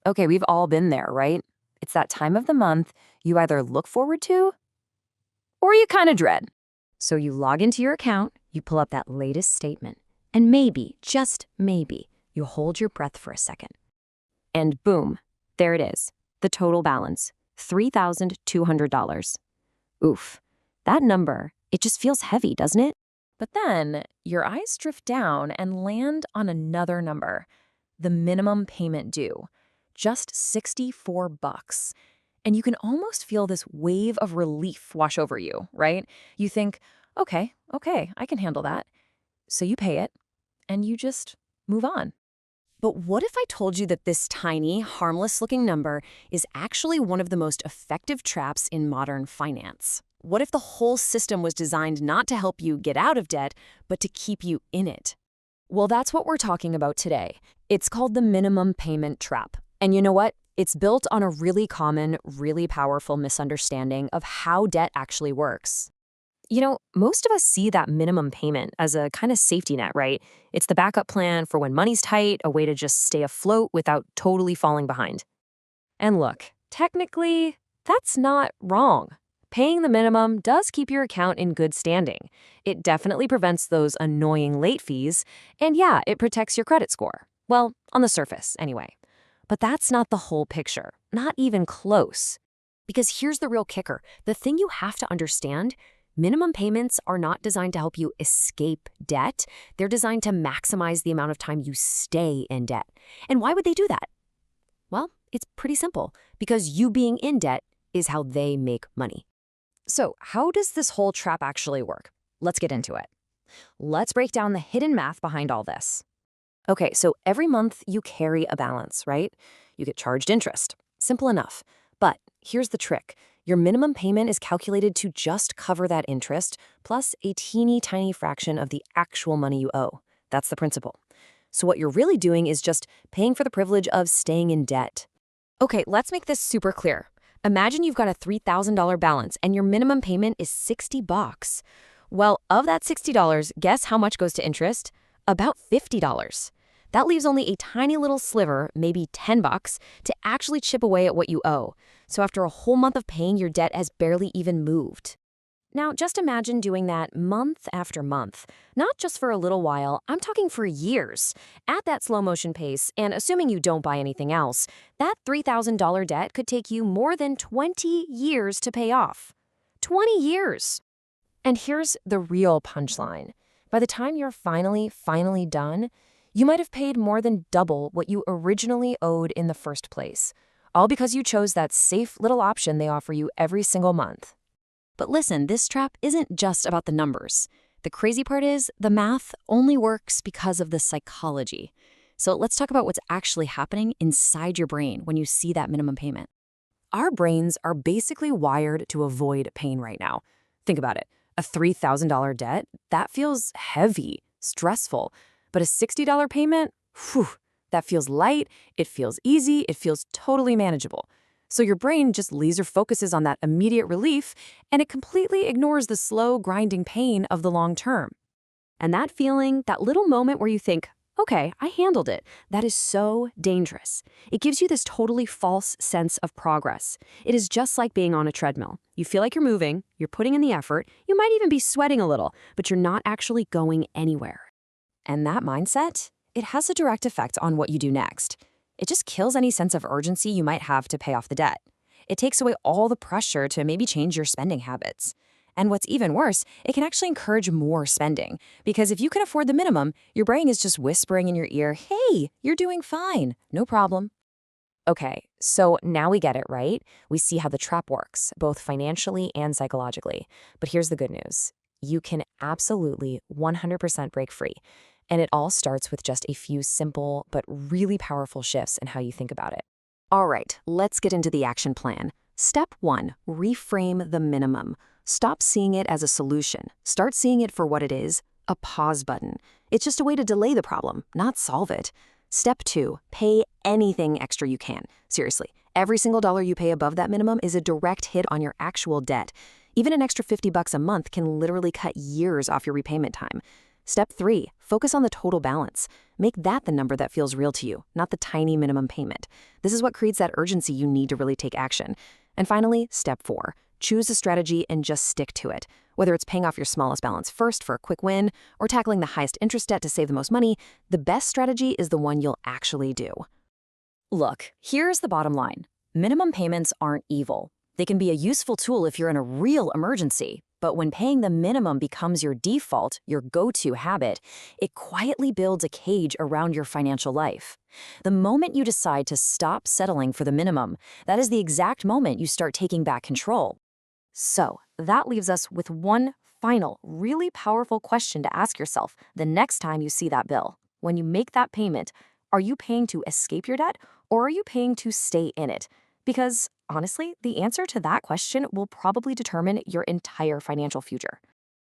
Okay, we've all been there, right? It's that time of the month you either look forward to or you kind of dread. So you log into your account, you pull up that latest statement, and maybe, just maybe, you hold your breath for a second. And boom, there it is, the total balance, $3,200. Oof, that number, it just feels heavy, doesn't it? But then your eyes drift down and land on another number, the minimum payment due, just $64. And you can almost feel this wave of relief wash over you, right? You think, okay, I can handle that. So you pay it, and you just move on. But what if I told you that this tiny, harmless-looking number is actually one of the most effective traps in modern finance? What if the whole system was designed not to help you get out of debt, but to keep you in it? Well, that's what we're talking about today. It's called the minimum payment trap. And you know what? It's built on a really common, really powerful misunderstanding of how debt actually works. You know, most of us see that minimum payment as a kind of safety net, right? It's the backup plan for when money's tight, a way to just stay afloat without totally falling behind. And look, technically, that's not wrong. Paying the minimum does keep your account in good standing. It definitely prevents those annoying late fees, and yeah, it protects your credit score. Well, on the surface, anyway. But that's not the whole picture, not even close. Because here's the real kicker. The thing you have to understand, minimum payments are not designed to help you escape debt. They're designed to maximize the amount of time you stay in debt. And why would they do that? Well, it's pretty simple. Because you being in debt is how they make money. So how does this whole trap actually work? Let's get into it. Let's break down the hidden math behind all this. Okay, so every month you carry a balance, right? You get charged interest. Simple enough. But here's the trick. Your minimum payment is calculated to just cover that interest, plus a teeny tiny fraction of the actual money you owe. That's the principle. So what you're really doing is just paying for the privilege of staying in debt. Okay, let's make this super clear. Imagine you've got a $3,000 balance and your minimum payment is $60. Well, of that $60, guess how much goes to interest? About $50. That leaves only a tiny little sliver, maybe $10, to actually chip away at what you owe. So after a whole month of paying, your debt has barely even moved. Now, just imagine doing that month after month. Not just for a little while, I'm talking for years. At that slow motion pace, and assuming you don't buy anything else, that $3,000 debt could take you more than 20 years to pay off. 20 years! And here's the real punchline. By the time you're finally done, you might have paid more than double what you originally owed in the first place. All because you chose that safe little option they offer you every single month. But listen, this trap isn't just about the numbers. The crazy part is the math only works because of the psychology. So let's talk about what's actually happening inside your brain when you see that minimum payment. Our brains are basically wired to avoid pain right now. Think about it. A $3,000 debt, that feels heavy, stressful. But a $60 payment, whew, that feels light, it feels easy, it feels totally manageable. So your brain just laser focuses on that immediate relief, and it completely ignores the slow, grinding pain of the long term. And that feeling, that little moment where you think, okay, I handled it, that is so dangerous. It gives you this totally false sense of progress. It is just like being on a treadmill. You feel like you're moving, you're putting in the effort, you might even be sweating a little, but you're not actually going anywhere. And that mindset, it has a direct effect on what you do next. It just kills any sense of urgency you might have to pay off the debt. It takes away all the pressure to maybe change your spending habits. And what's even worse, it can actually encourage more spending. Because if you can afford the minimum, your brain is just whispering in your ear, hey, you're doing fine, no problem. Okay, so now we get it, right? We see how the trap works, both financially and psychologically. But here's the good news. You can absolutely 100% break free. And it all starts with just a few simple but really powerful shifts in how you think about it. All right, let's get into the action plan. Step 1, reframe the minimum. Stop seeing it as a solution. Start seeing it for what it is, a pause button. It's just a way to delay the problem, not solve it. Step 2, pay anything extra you can. Seriously, every single dollar you pay above that minimum is a direct hit on your actual debt. Even an extra $50 a month can literally cut years off your repayment time. Step 3, focus on the total balance. Make that the number that feels real to you, not the tiny minimum payment. This is what creates that urgency you need to really take action. And finally, step 4, choose a strategy and just stick to it. Whether it's paying off your smallest balance first for a quick win or tackling the highest interest debt to save the most money, the best strategy is the one you'll actually do. Look, here's the bottom line. Minimum payments aren't evil. They can be a useful tool if you're in a real emergency. But when paying the minimum becomes your default, your go-to habit, it quietly builds a cage around your financial life. The moment you decide to stop settling for the minimum, that is the exact moment you start taking back control. So, that leaves us with one final, really powerful question to ask yourself the next time you see that bill. When you make that payment, are you paying to escape your debt or are you paying to stay in it? Because, honestly, the answer to that question will probably determine your entire financial future.